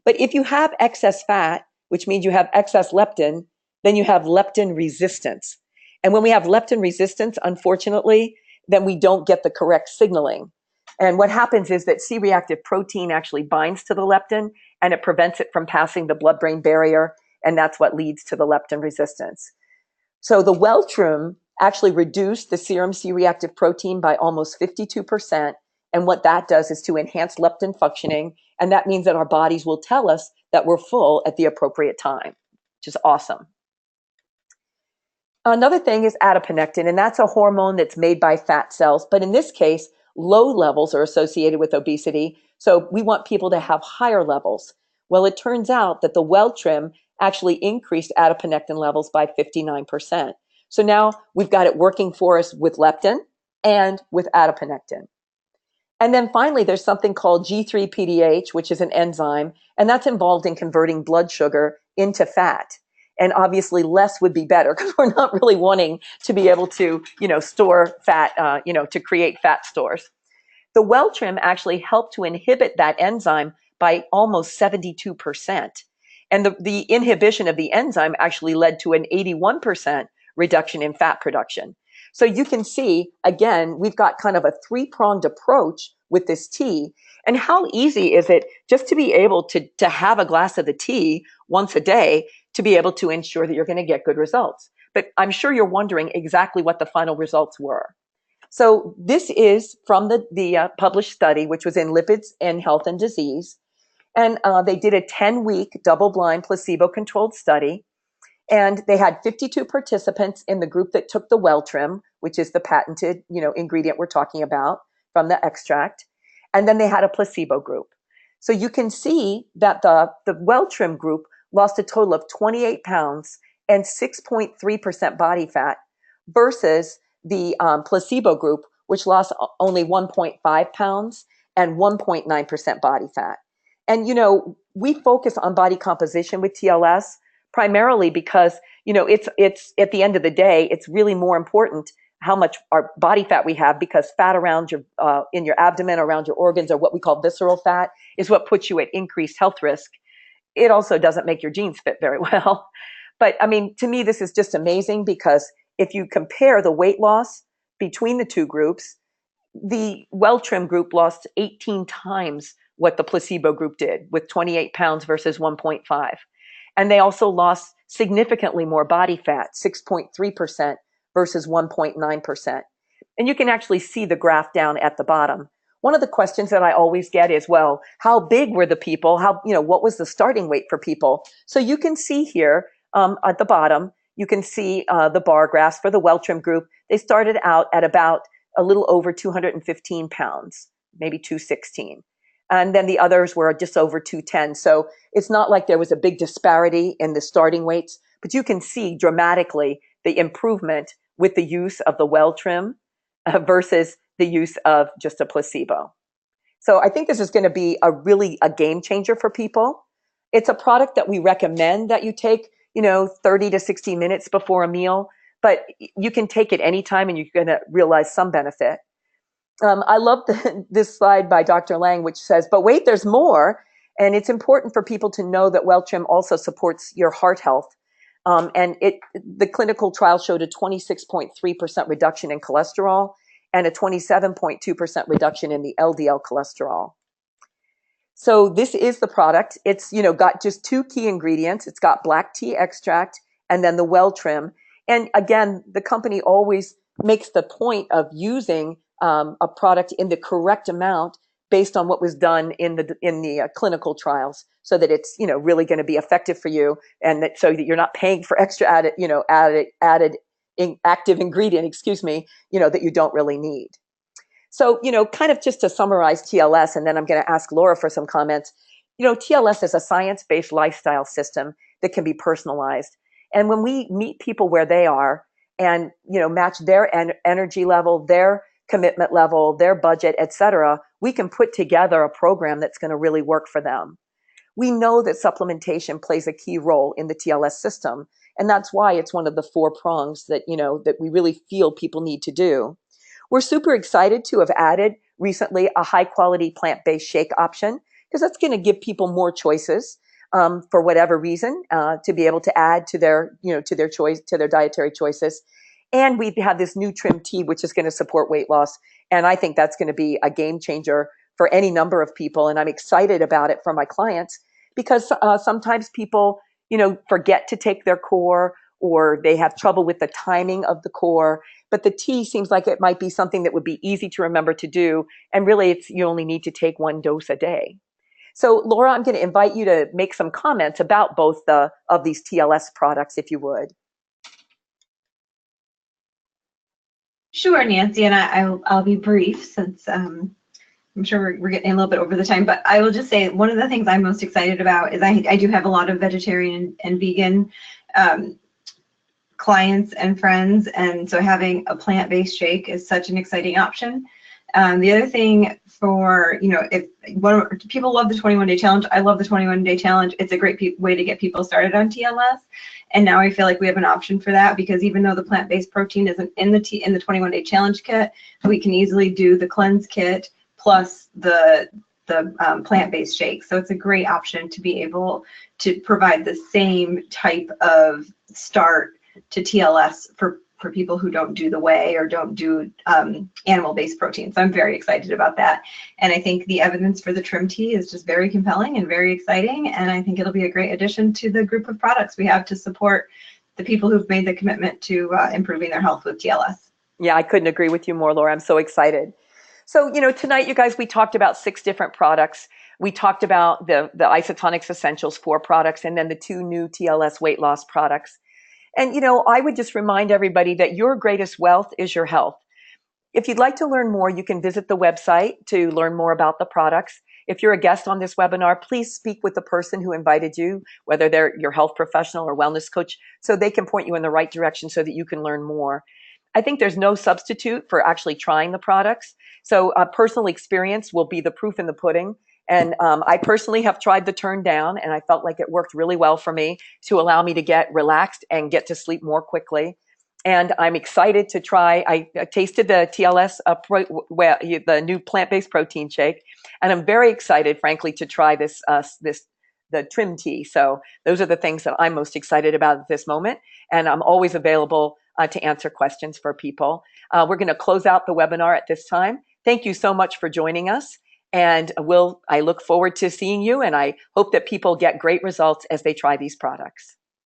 But if you have excess fat, which means you have excess leptin, then you have leptin resistance. And when we have leptin resistance, unfortunately, then we don't get the correct signaling. And what happens is that C-reactive protein actually binds to the leptin and it prevents it from passing the blood-brain barrier, and that's what leads to the leptin resistance. So the Welltrim actually reduced the serum C-reactive protein by almost 52%. And what that does is to enhance leptin functioning. And that means that our bodies will tell us that we're full at the appropriate time, which is awesome. Another thing is adiponectin, and that's a hormone that's made by fat cells. But in this case, low levels are associated with obesity. So we want people to have higher levels. Well, it turns out that the Welltrim actually increased adiponectin levels by 59%. So now we've got it working for us with leptin and with adiponectin. And then finally, there's something called G3-PDH, which is an enzyme, and that's involved in converting blood sugar into fat. And obviously less would be better because we're not really wanting to be able to, store fat, to create fat stores. The Welltrim actually helped to inhibit that enzyme by almost 72%. And the inhibition of the enzyme actually led to an 81% reduction in fat production. So you can see, again, we've got kind of a three-pronged approach with this tea. And how easy is it just to be able to have a glass of the tea once a day to be able to ensure that you're going to get good results? But I'm sure you're wondering exactly what the final results were. So this is from the published study, which was in Lipids and Health and Disease. And they did a 10-week double-blind placebo-controlled study. And they had 52 participants in the group that took the Welltrim, which is the patented, ingredient we're talking about from the extract. And then they had a placebo group. So you can see that the Welltrim group lost a total of 28 pounds and 6.3% body fat versus the placebo group, which lost only 1.5 pounds and 1.9% body fat. And, we focus on body composition with TLS primarily because, it's at the end of the day, it's really more important how much our body fat we have, because fat around in your abdomen, around your organs, or what we call visceral fat, is what puts you at increased health risk. It also doesn't make your genes fit very well. But I mean, to me, this is just amazing because if you compare the weight loss between the two groups, the Welltrim group lost 18 times what the placebo group did with 28 pounds versus 1.5. And they also lost significantly more body fat, 6.3% versus 1.9%. And you can actually see the graph down at the bottom. One of the questions that I always get is, well, how big were the people? What was the starting weight for people? So you can see here at the bottom, you can see the bar graphs for the Welltrim group. They started out at about a little over 215 pounds, maybe 216. And then the others were just over 210. So it's not like there was a big disparity in the starting weights, but you can see dramatically the improvement with the use of the Welltrim versus the use of just a placebo. So I think this is going to be a game changer for people. It's a product that we recommend that you take, 30 to 60 minutes before a meal, but you can take it anytime and you're going to realize some benefit. I love this slide by Dr. Lang, which says, but wait, there's more. And it's important for people to know that Welltrim also supports your heart health. And the clinical trial showed a 26.3% reduction in cholesterol and a 27.2% reduction in the LDL cholesterol. So this is the product. It's, got just two key ingredients. It's got black tea extract and then the Welltrim. And again, the company always makes the point of using a product in the correct amount based on what was done in the clinical trials, so that it's really going to be effective for you, and so that you're not paying for extra added active ingredient, that you don't really need. So kind of just to summarize TLS, and then I'm going to ask Laura for some comments. TLS is a science-based lifestyle system that can be personalized, and when we meet people where they are and match their energy level, their commitment level, their budget, etc., we can put together a program that's going to really work for them. We know that supplementation plays a key role in the TLS system, and that's why it's one of the 4 prongs that that we really feel people need to do. We're super excited to have added recently a high-quality plant-based shake option, because that's going to give people more choices. for whatever reason, to be able to add to their, to their choice, to their dietary choices. And we have this new trim tea, which is going to support weight loss. And I think that's going to be a game changer for any number of people. And I'm excited about it for my clients because sometimes people, forget to take their core, or they have trouble with the timing of the core. But the tea seems like it might be something that would be easy to remember to do. And really, you only need to take 1 dose a day. So, Laura, I'm going to invite you to make some comments about both of these TLS products, if you would. Sure, Nancy, and I'll be brief since I'm sure we're getting a little bit over the time, but I will just say one of the things I'm most excited about is I do have a lot of vegetarian and vegan clients and friends, and so having a plant-based shake is such an exciting option. The other thing for, if people love the 21-day challenge, I love the 21-day challenge. It's a great way to get people started on TLS. And now I feel like we have an option for that, because even though the plant-based protein isn't in the 21-day challenge kit, we can easily do the cleanse kit plus the plant-based shake. So it's a great option to be able to provide the same type of start to TLS for people who don't do the whey or don't do animal-based protein. So I'm very excited about that. And I think the evidence for the trim tea is just very compelling and very exciting. And I think it'll be a great addition to the group of products we have to support the people who've made the commitment to improving their health with TLS. Yeah, I couldn't agree with you more, Laura. I'm so excited. So, tonight, you guys, we talked about 6 different products. We talked about the Isotonics Essentials 4 products, and then the 2 new TLS weight loss products. And, I would just remind everybody that your greatest wealth is your health. If you'd like to learn more, you can visit the website to learn more about the products. If you're a guest on this webinar, please speak with the person who invited you, whether they're your health professional or wellness coach, so they can point you in the right direction so that you can learn more. I think there's no substitute for actually trying the products. So personal experience will be the proof in the pudding. And I personally have tried the turn down, and I felt like it worked really well for me to allow me to get relaxed and get to sleep more quickly. And I'm excited to try. I tasted the TLS, the new plant-based protein shake, and I'm very excited, frankly, to try the trim tea. So those are the things that I'm most excited about at this moment. And I'm always available to answer questions for people. We're going to close out the webinar at this time. Thank you so much for joining us. And I look forward to seeing you, and I hope that people get great results as they try these products.